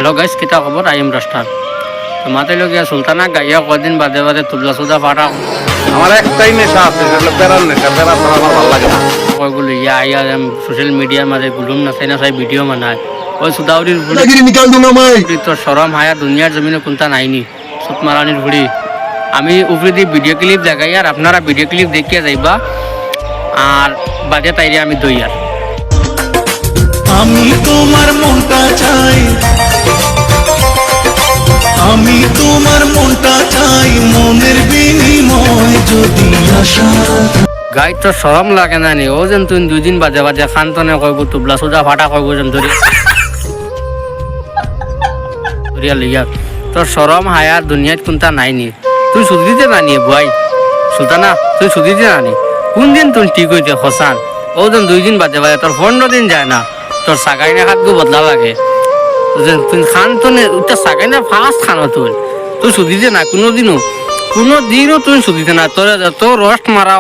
Hello guys, কিতা খবর? I am রাস্টার। তো মাথায় লগিয়া সুলতানা গাইয়া কদিন বাদে বাদে তুবলা সুদা ফাটা আমার একটাই নেশা আছে, সেটা হলো প্যারার নেশা। প্যারা ছাড়া আমার ভালো লাগে না। কয়গুলো ইয়া আইয়া সোশ্যাল মিডিয়ার মাঝে গুলুম না চাই ভিডিও বানায় ওই সুদাউরির ভুড়ি दादागिरी निकाल दूंगा मैं। তোর সরম হায়া দুনিয়ার জমিনে কোনটা নাইনি সুত মারানির ভুড়ি। আমি উপরে দিয়ে ভিডিও ক্লিপ দেখাই আর আপনারা ভিডিও ক্লিপ দেখিয়া যাইবা আর বাজে তাইরে আমি দই আর আমি তোমার মনটা চাই, আমি তোমার মনটা চাই, মনের বিনিময় যদি আশা। গাই তো সরম লাগে না নি ও যেন তুই 2 দিন বাজে বাজে খান্তনে কইব তুবলা সুদা ফাটা কইব যেন ধরিয়া লইয়া তোর সরম হায়ার দুনিয়াত কোনটা নাইনি তুই সুদিতে নানি ভাই সুলতানা তুই সুদিতে নানি কোন দিন তুই ঠিক হইতে হসান ও যেন 2 দিন বাজে বাজে তোর 15 দিন যায় না তোর সাগাইনে হাতগু বদলা লাগে তুই খান্তনে উঠতে সাগাইনে ফার্স্ট খানো তুই সুদিতে না কোনোদিনও তুই সুদিতে না তোর রস্ট মারা